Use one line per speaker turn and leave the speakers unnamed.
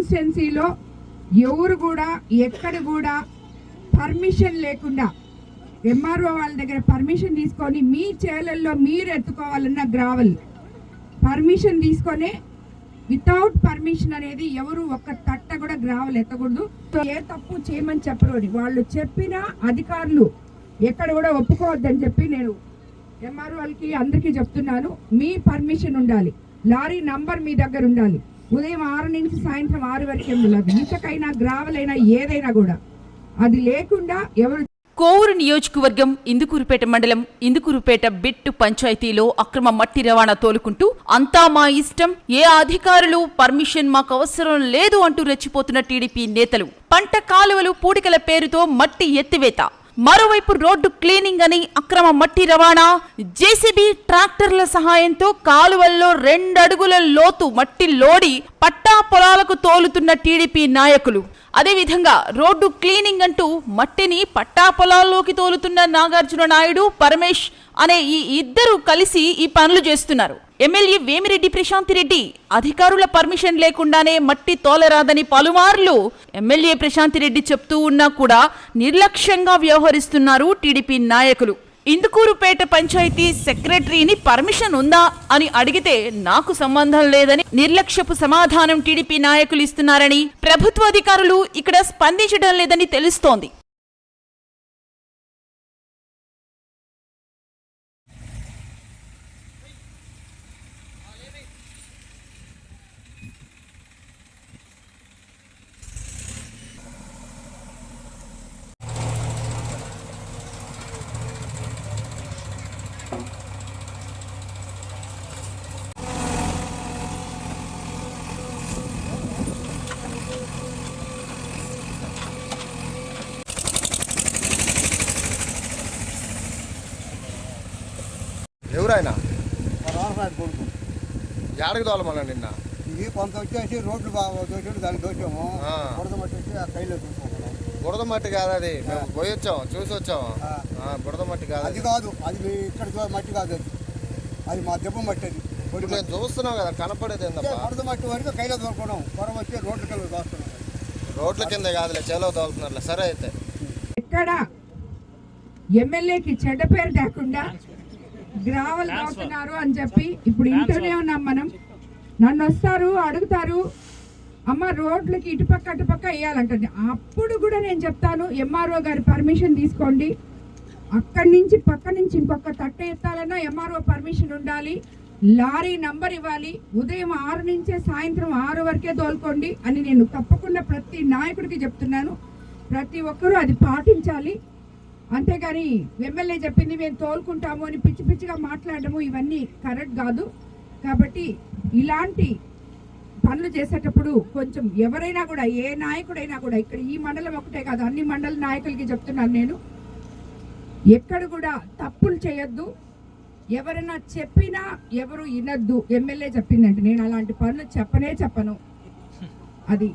కాన్స్టిట్యున్సీలో ఎవరు కూడా ఎక్కడ కూడా పర్మిషన్ లేకుండా ఎంఆర్ఓ వాళ్ళ దగ్గర పర్మిషన్ తీసుకొని మీ చేలల్లో మీరు ఎత్తుకోవాలన్న గ్రావెల్ పర్మిషన్ తీసుకొని వితౌట్ పర్మిషన్ అనేది ఎవరు ఒక్క తట్ట కూడా గ్రావెల్ ఎత్తకూడదు. ఏ తప్పు చేయమని చెప్పరు, వాళ్ళు చెప్పిన అధికారులు ఎక్కడ కూడా ఒప్పుకోవద్దని చెప్పి నేను ఎంఆర్ఓ వాళ్ళకి అందరికీ చెప్తున్నాను. మీ పర్మిషన్ ఉండాలి, లారీ నంబర్ మీ దగ్గర ఉండాలి. ఉదయం 6 నుంచి సాయంత్రం 6 వరకే ఉండాలి. ఇసుకైనా గ్రావెల్ అయినా ఏదైనా కూడా అది లేకుండా ఎవరు.
కోవూరు నియోజకవర్గం ఇందుకూరుపేట మండలం ఇందుకూరుపేట బిట్టు పంచాయతీలో అక్రమ మట్టి రవాణా తోలుకుంటూ అంతా మా ఇష్టం, ఏ అధికారులు పర్మిషన్ మాకు అవసరం లేదు అంటూ రెచ్చిపోతున్న టీడీపీ నేతలు. పంట కాలువలు పూడికల పేరుతో మట్టి ఎత్తివేత, మరోవైపు రోడ్డు క్లీనింగ్ అని అక్రమ మట్టి రవాణా, జేసీబీ ట్రాక్టర్ల సహాయంతో కాలువల్లో 2 అడుగుల లోతు మట్టి లోడి పట్టా పొలాలకు తోలుతున్న టీడీపీ నాయకులు. అదేవిధంగా రోడ్డు క్లీనింగ్ అంటూ మట్టిని పట్టా పొలాల్లోకి తోలుతున్న నాగార్జున నాయుడు, పరమేష్ అనే ఈ ఇద్దరు కలిసి ఈ పనులు చేస్తున్నారు. ఎమ్మెల్యే వేమిరెడ్డి ప్రశాంతిరెడ్డి అధికారుల పర్మిషన్ లేకుండానే మట్టి తోలరాదని పలుమార్లు ఎమ్మెల్యే ప్రశాంతిరెడ్డి చెప్తూ ఉన్నా కూడా నిర్లక్ష్యంగా వ్యవహరిస్తున్నారు టీడీపీ నాయకులు. ఇందుకూరుపేట పంచాయతీ సెక్రటరీని పర్మిషన్ ఉందా అని అడిగితే నాకు సంబంధం లేదని నిర్లక్ష్యపు సమాధానం టీడీపీ నాయకులు ఇస్తున్నారని, ప్రభుత్వ అధికారులు ఇక్కడ స్పందించడం లేదని తెలుస్తోంది.
ఎవరైనా ఏడకి తోలమన్నా నిన్న
ఇది కొంత వచ్చేసి రోడ్లు దోచాడు, దాన్ని దోచాము. బురద మట్టి వచ్చి ఆ కైలో చూసుకుంటాం.
బురద మట్టి కాదు అది, మేము పోయి వచ్చాము, చూసి వచ్చాము. బురద మట్టి కాదు,
అది కాదు, అది మీ ఇక్కడ మట్టి కాదు, అది అది మా దెబ్బ మట్టి. అది
ఇప్పుడు నేను చూస్తున్నాం కదా, కనపడేది ఏంటప్పా,
బురద మట్టి వరకు కైలో తోలుకోవడం, పొర వచ్చి రోడ్ల కింద దోస్తున్నాం.
రోడ్ల కింద కాదులే, చేలో తోలుతున్నారు. సరే అయితే
ఎక్కడ ఎమ్మెల్యేకి చెడ్డ పేరు లేకుండా గ్రావెల్ తోలుతున్నారు అని చెప్పి ఇప్పుడు ఇంటనే ఉన్నాం మనం. నన్ను వస్తారు అడుగుతారు, అమ్మ రోడ్లకి ఇటుపక్క అటుపక్క వేయాలంటుంది. అప్పుడు కూడా నేను చెప్తాను, ఎంఆర్ఓ గారి పర్మిషన్ తీసుకోండి, అక్కడి నుంచి పక్క నుంచి ఇంకొక తట్ట ఎత్తాలన్నా ఎంఆర్ఓ పర్మిషన్ ఉండాలి, లారీ నంబర్ ఇవ్వాలి, ఉదయం 6 నుంచే సాయంత్రం 6 వరకే తోలుకోండి అని నేను తప్పకుండా ప్రతి నాయకుడికి చెప్తున్నాను. ప్రతి ఒక్కరూ అది పాటించాలి. అంతేగాని ఎమ్మెల్యే చెప్పింది మేము తోలుకుంటాము అని పిచ్చి పిచ్చిగా మాట్లాడము ఇవన్నీ కరెక్ట్ కాదు. కాబట్టి ఇలాంటి పనులు చేసేటప్పుడు కొంచెం ఎవరైనా కూడా, ఏ నాయకుడైనా కూడా, ఇక్కడ ఈ మండలం ఒకటే కాదు అన్ని మండల నాయకులకి చెప్తున్నాను నేను, ఎక్కడ కూడా తప్పులు చేయొద్దు. ఎవరైనా చెప్పినా ఎవరు వినొద్దు. ఎమ్మెల్యే చెప్పిందంటే నేను అలాంటి పనులు చెప్పను. అది